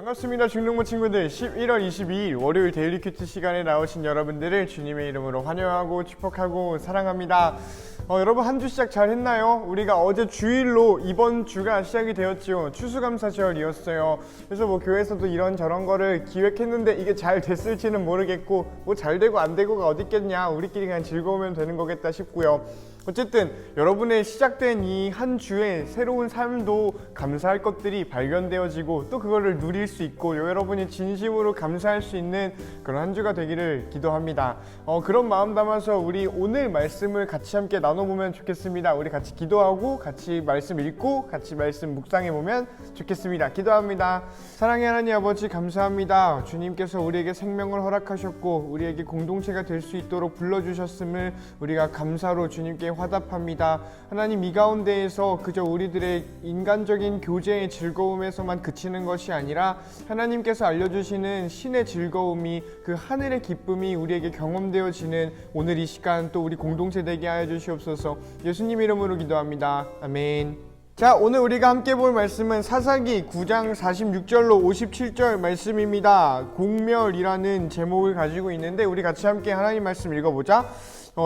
반갑습니다. 중동부 친구들. 11월 22일 월요일 데일리 큐티 시간에 나오신 여러분들을 주님의 이름으로 환영하고 축복하고 사랑합니다. 여러분 한 주 시작 잘 했나요? 우리가 어제 주일로 이번 주가 시작이 되었죠. 추수감사절이었어요. 그래서 교회에서도 이런저런 거를 기획했는데 이게 잘 됐을지는 모르겠고 잘 되고 안 되고가 어디 있겠냐, 우리끼리 그냥 즐거우면 되는 거겠다 싶고요. 어쨌든 여러분의 시작된 이 한 주에 새로운 삶도 감사할 것들이 발견되어지고 또 그거를 누릴 수 있고 여러분이 진심으로 감사할 수 있는 그런 한 주가 되기를 기도합니다. 그런 마음 담아서 우리 오늘 말씀을 같이 함께 나눠보면 좋겠습니다. 우리 같이 기도하고 같이 말씀 읽고 같이 말씀 묵상해보면 좋겠습니다. 기도합니다. 사랑의 하나님 아버지, 감사합니다. 주님께서 우리에게 생명을 허락하셨고 우리에게 공동체가 될 수 있도록 불러주셨음을 우리가 감사로 주님께 화답합니다. 하나님, 이 가운데에서 그저 우리들의 인간적인 교제의 즐거움에서만 그치는 것이 아니라 하나님께서 알려주시는 신의 즐거움이, 그 하늘의 기쁨이 우리에게 경험되어지는 오늘 이 시간 또 우리 공동체 되게 하여 주시옵소서. 예수님 이름으로 기도합니다. 아멘. 자, 오늘 우리가 함께 볼 말씀은 사사기 9장 46절로 57절 말씀입니다. 공멸이라는 제목을 가지고 있는데 우리 같이 함께 하나님 말씀 읽어보자.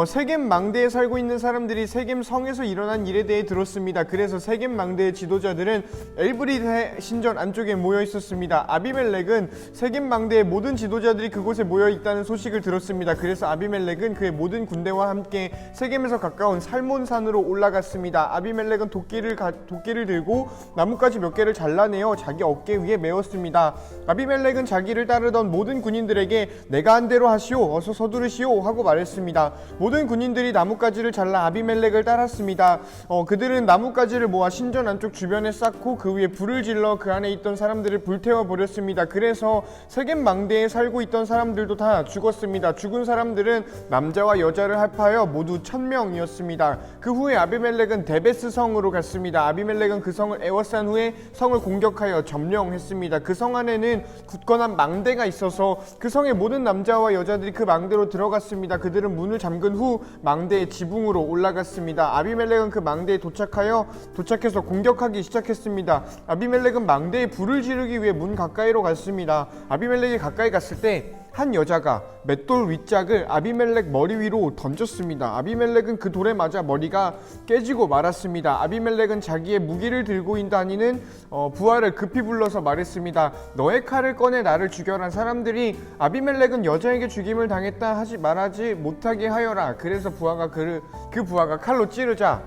세겜 망대에 살고 있는 사람들이 세겜 성에서 일어난 일에 대해 들었습니다. 그래서 세겜 망대의 지도자들은 엘브릿 신전 안쪽에 모여 있었습니다. 아비멜렉은 세겜 망대의 모든 지도자들이 그곳에 모여 있다는 소식을 들었습니다. 그래서 아비멜렉은 그의 모든 군대와 함께 세겜에서 가까운 살몬산으로 올라갔습니다. 아비멜렉은 도끼를 들고 나뭇가지 몇 개를 잘라내어 자기 어깨 위에 메었습니다. 아비멜렉은 자기를 따르던 모든 군인들에게 내가 한 대로 하시오, 어서 서두르시오 하고 말했습니다. 모든 군인들이 나뭇가지를 잘라 아비멜렉을 따랐습니다. 그들은 나뭇가지를 모아 신전 안쪽 주변에 쌓고 그 위에 불을 질러 그 안에 있던 사람들을 불태워 버렸습니다. 그래서 세겜 망대에 살고 있던 사람들도 다 죽었습니다. 죽은 사람들은 남자와 여자를 합하여 모두 1000명이었습니다. 그 후에 아비멜렉은 데베스 성으로 갔습니다. 아비멜렉은 그 성을 에워싼 후에 성을 공격하여 점령했습니다. 그 성 안에는 굳건한 망대가 있어서 그 성의 모든 남자와 여자들이 그 망대로 들어갔습니다. 그들은 문을 잠근 후 망대의 지붕으로 올라갔습니다. 아비멜렉은 그 망대에 도착해서 공격하기 시작했습니다. 아비멜렉은 망대에 불을 지르기 위해 문 가까이로 갔습니다. 아비멜렉이 가까이 갔을 때 한 여자가 맷돌 윗짝을 아비멜렉 머리 위로 던졌습니다. 아비멜렉은 그 돌에 맞아 머리가 깨지고 말았습니다. 아비멜렉은 자기의 무기를 들고 다니는 부하를 급히 불러서 말했습니다. 너의 칼을 꺼내 나를 죽여라. 사람들이 아비멜렉은 여자에게 죽임을 당했다 하지 말하지 못하게 하여라. 그래서 그 부하가 칼로 찌르자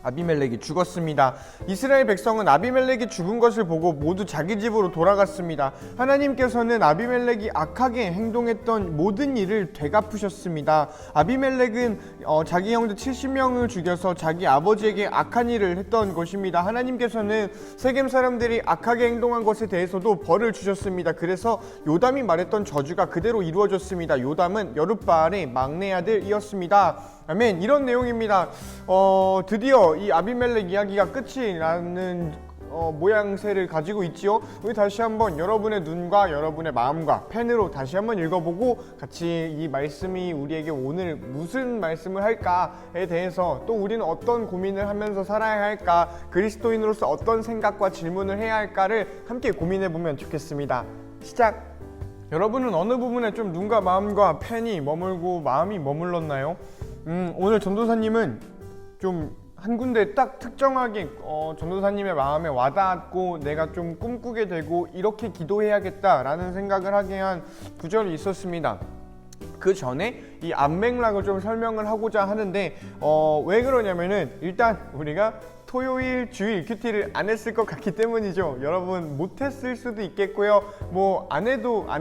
아비멜렉이 죽었습니다. 이스라엘 백성은 아비멜렉이 죽은 것을 보고 모두 자기 집으로 돌아갔습니다. 하나님께서는 아비멜렉이 악하게 행동했던 모든 일을 되갚으셨습니다. 아비멜렉은 자기 형제 70명을 죽여서 자기 아버지에게 악한 일을 했던 것입니다. 하나님께서는 세겜 사람들이 악하게 행동한 것에 대해서도 벌을 주셨습니다. 그래서 요담이 말했던 저주가 그대로 이루어졌습니다. 요담은 여룻바알의 막내 아들이었습니다. 아멘. 이런 내용입니다. 드디어 이 아비멜렉 이야기가 끝이 나는 모양새를 가지고 있지요. 우리 다시 한번 여러분의 눈과 여러분의 마음과 펜으로 다시 한번 읽어보고 같이 이 말씀이 우리에게 오늘 무슨 말씀을 할까에 대해서 또 우리는 어떤 고민을 하면서 살아야 할까, 그리스도인으로서 어떤 생각과 질문을 해야 할까를 함께 고민해보면 좋겠습니다. 시작! 여러분은 어느 부분에 좀 눈과 마음과 펜이 머물고 마음이 머물렀나요? 오늘 전도사님은 좀 한 군데 딱 특정하게 전도사님의 마음에 와닿았고 내가 좀 꿈꾸게 되고 이렇게 기도해야겠다라는 생각을 하게 한 구절이 있었습니다. 그 전에 이 앞맥락을 좀 설명을 하고자 하는데 왜 그러냐면은 일단 우리가 토요일 주일 큐티를 안 했을 것 같기 때문이죠. 여러분 못했을 수도 있겠고요, 안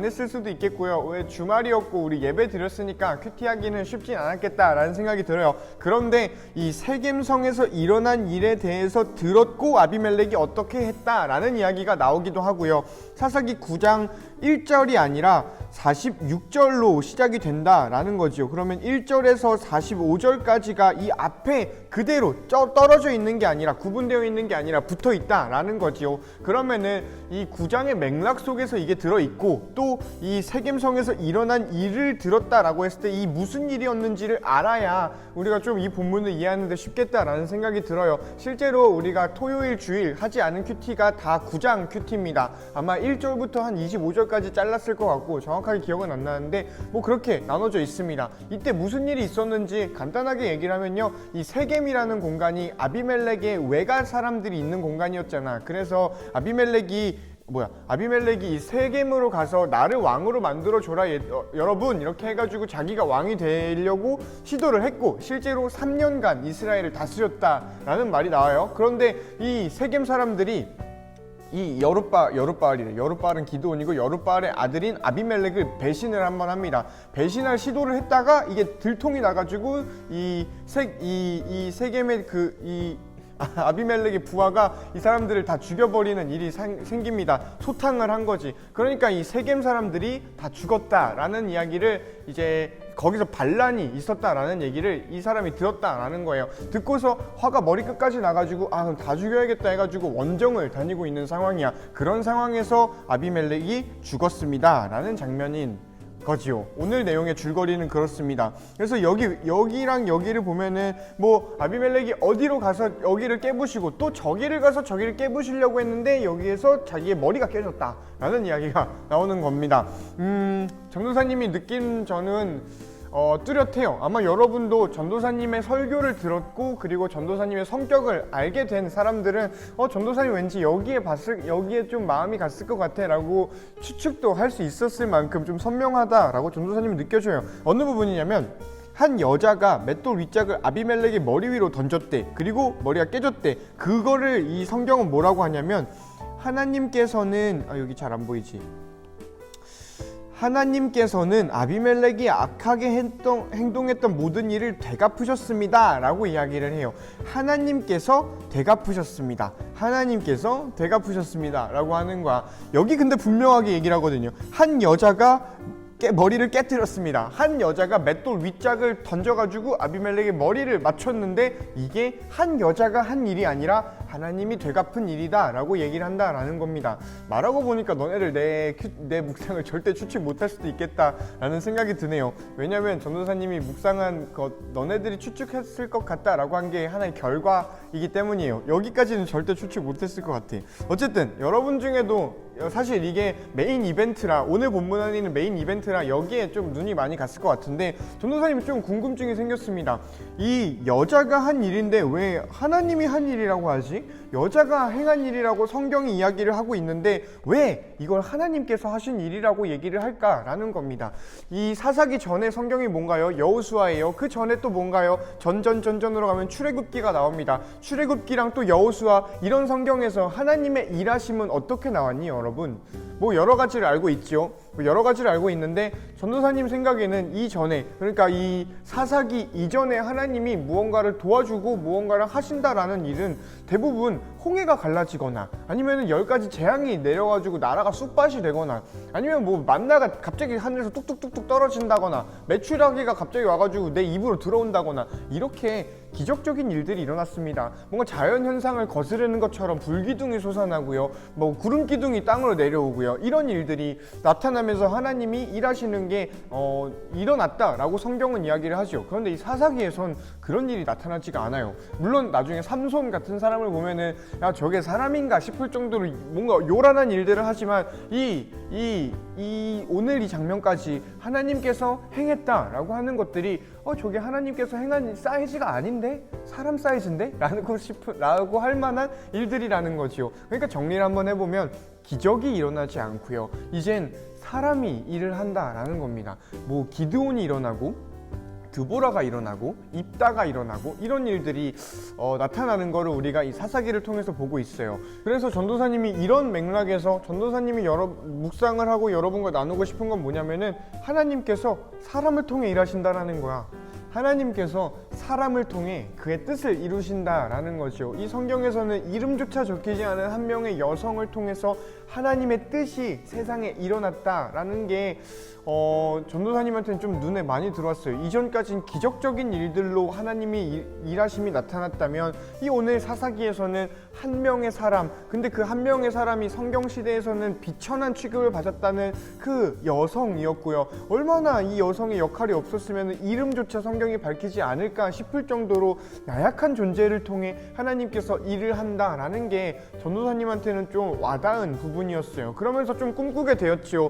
했을 수도 있겠고요. 왜 주말이었고 우리 예배 드렸으니까 큐티하기는 쉽진 않았겠다라는 생각이 들어요. 그런데 이 세겜성에서 일어난 일에 대해서 들었고 아비멜렉이 어떻게 했다라는 이야기가 나오기도 하고요. 사사기 9장 1절이 아니라 46절로 시작이 된다라는 거죠. 그러면 1절에서 45절까지가 이 앞에 그대로 떨어져 있는 게 아니라 구분되어 있는 게 아니라 붙어 있다라는 거지요. 그러면은 이 9장의 맥락 속에서 이게 들어 있고 또 이 세겜성에서 일어난 일을 들었다라고 했을 때 이 무슨 일이었는지를 알아야 우리가 좀 이 본문을 이해하는데 쉽겠다라는 생각이 들어요. 실제로 우리가 토요일 주일 하지 않은 큐티가 다 9장 큐티입니다. 아마 1절부터 한 25절까지 잘랐을 것 같고 정확하게 기억은 안 나는데 뭐 그렇게 나눠져 있습니다. 이때 무슨 일이 있었는지 간단하게 얘기를 하면요, 이 세겜이라는 공간이 아비멜렉의 외가 사람들이 있는 공간이었잖아. 그래서 아비멜렉이 이 세겜으로 가서 나를 왕으로 만들어줘라 여러분 이렇게 해가지고 자기가 왕이 되려고 시도를 했고 실제로 3년간 이스라엘을 다스렸다라는 말이 나와요. 그런데 이 세겜 사람들이 이 여룻바알은 기드온이고 여룻바알의 아들인 아비멜렉을 배신을 한번 합니다. 배신할 시도를 했다가 이게 들통이 나가지고 이 세겜의 아비멜렉의 부하가 이 사람들을 다 죽여버리는 일이 생깁니다. 소탕을 한 거지. 그러니까 이 세겜 사람들이 다 죽었다라는 이야기를 이제 거기서 반란이 있었다라는 얘기를 이 사람이 들었다라는 거예요. 듣고서 화가 머리끝까지 나가지고 그럼 다 죽여야겠다 해가지고 원정을 다니고 있는 상황이야. 그런 상황에서 아비멜렉이 죽었습니다 라는 장면인 거지요. 오늘 내용의 줄거리는 그렇습니다. 그래서 여기랑 여기를 보면은 뭐 아비멜렉이 어디로 가서 여기를 깨부시고 또 저기를 가서 저기를 깨부시려고 했는데 여기에서 자기의 머리가 깨졌다 라는 이야기가 나오는 겁니다. 전도사님이 느낀 저는 뚜렷해요. 아마 여러분도 전도사님의 설교를 들었고 그리고 전도사님의 성격을 알게 된 사람들은 전도사님 왠지 여기에 좀 마음이 갔을 것 같아 라고 추측도 할 수 있었을 만큼 좀 선명하다 라고 전도사님이 느껴져요. 어느 부분이냐면 한 여자가 맷돌 윗짝을 아비멜렉의 머리 위로 던졌대. 그리고 머리가 깨졌대. 그거를 이 성경은 뭐라고 하냐면 하나님께서는 여기 잘 안 보이지. 하나님께서는 아비멜렉이 악하게 행동했던 모든 일을 되갚으셨습니다 라고 이야기를 해요. 하나님께서 되갚으셨습니다. 하나님께서 되갚으셨습니다 라고 하는 거야. 여기 근데 분명하게 얘기를 하거든요. 한 여자가 머리를 깨뜨렸습니다. 한 여자가 맷돌 윗짝을 던져가지고 아비멜렉의 머리를 맞췄는데 이게 한 여자가 한 일이 아니라 하나님이 되갚은 일이다 라고 얘기를 한다라는 겁니다. 말하고 보니까 너네들 내 묵상을 절대 추측 못할 수도 있겠다 라는 생각이 드네요. 왜냐면 전도사님이 묵상한 것 너네들이 추측했을 것 같다 라고 한 게 하나의 결과이기 때문이에요. 여기까지는 절대 추측 못했을 것 같아. 어쨌든 여러분 중에도 사실 이게 메인 이벤트라 오늘 본문 안에 있는 메인 이벤트라 여기에 좀 눈이 많이 갔을 것 같은데 전도사님이 좀 궁금증이 생겼습니다. 이 여자가 한 일인데 왜 하나님이 한 일이라고 하지? 여자가 행한 일이라고 성경이 이야기를 하고 있는데 왜 이걸 하나님께서 하신 일이라고 얘기를 할까라는 겁니다. 이 사사기 전에 성경이 뭔가요? 여호수아예요. 그 전에 또 뭔가요? 전으로 가면 출애굽기가 나옵니다. 출애굽기랑 또 여호수아 이런 성경에서 하나님의 일하심은 어떻게 나왔니 여러분? 뭐 여러 가지를 알고 있지요. 여러 가지를 알고 있는데 전도사님 생각에는 이전에 그러니까 이 사사기 이전에 하나님이 무언가를 도와주고 무언가를 하신다라는 일은 대부분 홍해가 갈라지거나 아니면 10가지 재앙이 내려가지고 나라가 쑥밭이 되거나 아니면 뭐 만나가 갑자기 하늘에서 뚝뚝뚝뚝 떨어진다거나 메추라기가 갑자기 와가지고 내 입으로 들어온다거나 이렇게 기적적인 일들이 일어났습니다. 뭔가 자연현상을 거스르는 것처럼 불기둥이 솟아나고요. 뭐 구름기둥이 땅으로 내려오고요. 이런 일들이 나타나면서 하나님이 일하시는 게 일어났다라고 성경은 이야기를 하죠. 그런데 이 사사기에선 그런 일이 나타나지가 않아요. 물론 나중에 삼손 같은 사람을 보면은 야 저게 사람인가 싶을 정도로 뭔가 요란한 일들을 하지만 오늘 이 장면까지 하나님께서 행했다라고 하는 것들이 저게 하나님께서 행한 사이즈가 아닌데? 사람 사이즈인데? 라고 할 만한 일들이라는 거지요. 그러니까 정리를 한번 해보면 기적이 일어나지 않고요. 이젠 사람이 일을 한다라는 겁니다. 뭐 기드온이 일어나고 드보라가 일어나고 입다가 일어나고 이런 일들이 나타나는 거를 우리가 이 사사기를 통해서 보고 있어요. 그래서 전도사님이 이런 맥락에서 전도사님이 묵상을 하고 여러분과 나누고 싶은 건 뭐냐면은 하나님께서 사람을 통해 일하신다라는 거야. 하나님께서 사람을 통해 그의 뜻을 이루신다라는 거죠. 이 성경에서는 이름조차 적히지 않은 한 명의 여성을 통해서 하나님의 뜻이 세상에 일어났다라는 게 전도사님한테는 좀 눈에 많이 들어왔어요. 이전까진 기적적인 일들로 하나님이 일하심이 나타났다면 이 오늘 사사기에서는 한 명의 사람, 근데 그 한 명의 사람이 성경시대에서는 비천한 취급을 받았다는 그 여성이었고요. 얼마나 이 여성의 역할이 없었으면 이름조차 성경이 밝히지 않을까 싶을 정도로 나약한 존재를 통해 하나님께서 일을 한다라는 게 전도사님한테는 좀 와닿은 부분이었어요. 그러면서 좀 꿈꾸게 되었지요.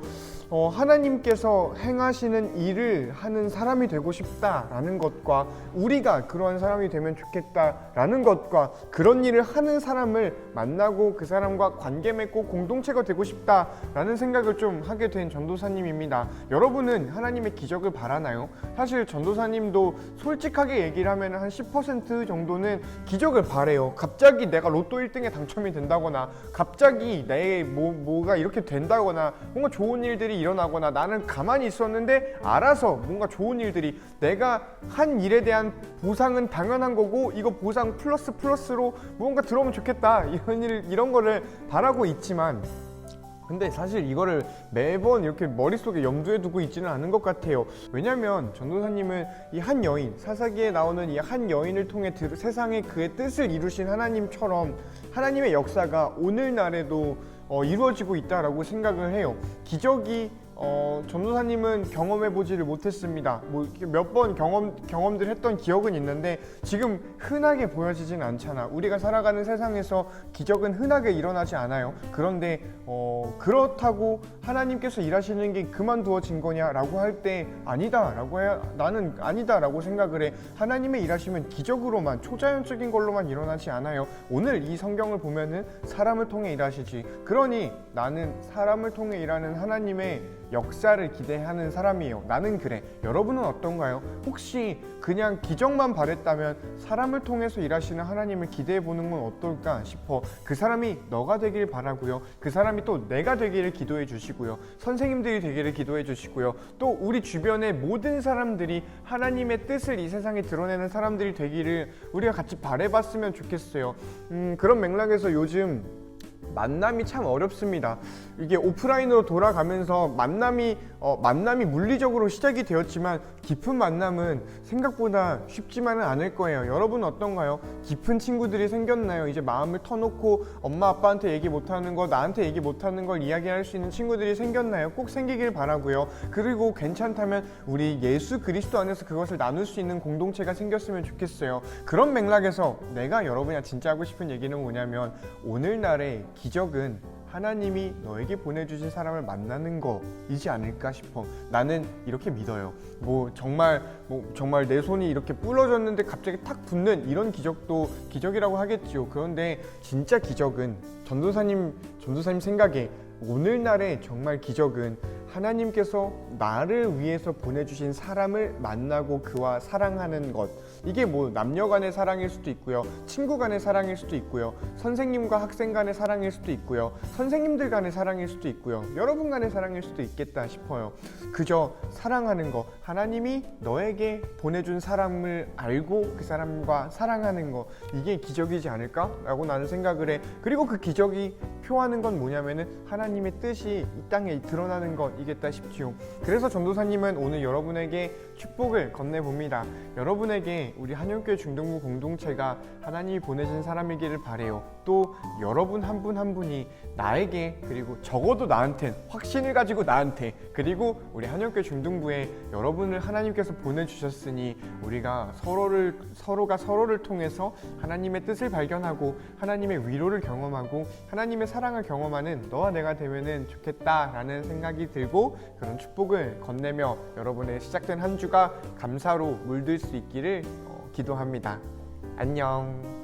하나님께서 행하시는 일을 하는 사람이 되고 싶다라는 것과 우리가 그러한 사람이 되면 좋겠다라는 것과 그런 일을 하는 사람을 만나고 그 사람과 관계 맺고 공동체가 되고 싶다라는 생각을 좀 하게 된 전도사님입니다. 여러분은 하나님의 기적을 바라나요? 사실 전도사님도 솔직하게 얘기를 하면 한 10% 정도는 기적을 바래요. 갑자기 내가 로또 1등에 당첨이 된다거나 갑자기 내 뭐가 이렇게 된다거나 뭔가 좋은 일들이 일어나거나 나는 가만히 있었는데 알아서 뭔가 좋은 일들이 내가 한 일에 대한 보상은 당연한 거고 이거 보상 플러스로 뭔가 들어오면 좋겠다 이런 거를 바라고 있지만 근데 사실 이거를 매번 이렇게 머릿속에 염두에 두고 있지는 않은 것 같아요. 왜냐면 전도사님은 이 한 여인, 사사기에 나오는 이 한 여인을 통해 세상에 그의 뜻을 이루신 하나님처럼 하나님의 역사가 오늘날에도 이루어지고 있다라고 생각을 해요. 기적이 전도사님은 경험해보지를 못했습니다. 뭐 몇 번 경험들 했던 기억은 있는데 지금 흔하게 보여지진 않잖아. 우리가 살아가는 세상에서 기적은 흔하게 일어나지 않아요. 그런데 그렇다고 하나님께서 일하시는 게 그만두어진 거냐라고 할 때 나는 아니다라고 생각을 해. 하나님의 일하심은 기적으로만 초자연적인 걸로만 일어나지 않아요. 오늘 이 성경을 보면은 사람을 통해 일하시지. 그러니 나는 사람을 통해 일하는 하나님의 역사를 기대하는 사람이에요. 나는 그래. 여러분은 어떤가요? 혹시 그냥 기적만 바랬다면 사람을 통해서 일하시는 하나님을 기대해보는 건 어떨까 싶어. 그 사람이 너가 되길 바라고요. 그 사람이 또 내가 되기를 기도해 주시고요. 선생님들이 되기를 기도해 주시고요. 또 우리 주변의 모든 사람들이 하나님의 뜻을 이 세상에 드러내는 사람들이 되기를 우리가 같이 바라봤으면 좋겠어요. 그런 맥락에서 요즘 만남이 참 어렵습니다. 이게 오프라인으로 돌아가면서 만남이 물리적으로 시작이 되었지만 깊은 만남은 생각보다 쉽지만은 않을 거예요. 여러분 어떤가요? 깊은 친구들이 생겼나요? 이제 마음을 터놓고 엄마 아빠한테 얘기 못하는 거, 나한테 얘기 못하는 걸 이야기할 수 있는 친구들이 생겼나요? 꼭 생기길 바라고요. 그리고 괜찮다면 우리 예수 그리스도 안에서 그것을 나눌 수 있는 공동체가 생겼으면 좋겠어요. 그런 맥락에서 내가 여러분이랑 진짜 하고 싶은 얘기는 뭐냐면 오늘날의 기적은 하나님이 너에게 보내주신 사람을 만나는 거이지 않을까 싶어. 나는 이렇게 믿어요. 정말 내 손이 이렇게 부러졌는데 갑자기 탁 붙는 이런 기적도 기적이라고 하겠지요. 그런데 진짜 기적은 전도사님 생각에 오늘날의 정말 기적은 하나님께서 나를 위해서 보내주신 사람을 만나고 그와 사랑하는 것. 이게 남녀 간의 사랑일 수도 있고요. 친구 간의 사랑일 수도 있고요. 선생님과 학생 간의 사랑일 수도 있고요. 선생님들 간의 사랑일 수도 있고요. 여러분 간의 사랑일 수도 있겠다 싶어요. 그저 사랑하는 것. 하나님이 너에게 보내준 사람을 알고 그 사람과 사랑하는 것. 이게 기적이지 않을까? 라고 나는 생각을 해. 그리고 그 기적이 표하는 건 뭐냐면은 하나님의 뜻이 이 땅에 드러나는 것이겠다 싶지요. 그래서 전도사님은 오늘 여러분에게 축복을 건네봅니다. 여러분에게 우리 한영교회 중동부 공동체가 하나님이 보내신 사람이기를 바래요. 또 여러분 한 분 한 분이 나에게 그리고 적어도 나한텐 확신을 가지고 나한테 그리고 우리 한영교회 중동부에 여러분을 하나님께서 보내주셨으니 우리가 서로가 서로를 통해서 하나님의 뜻을 발견하고 하나님의 위로를 경험하고 하나님의 사랑을 경험하는 너와 내가 되면은 좋겠다라는 생각이 들고 그런 축복을 건네며 여러분의 시작된 한 주가 감사로 물들 수 있기를 기도합니다. 안녕.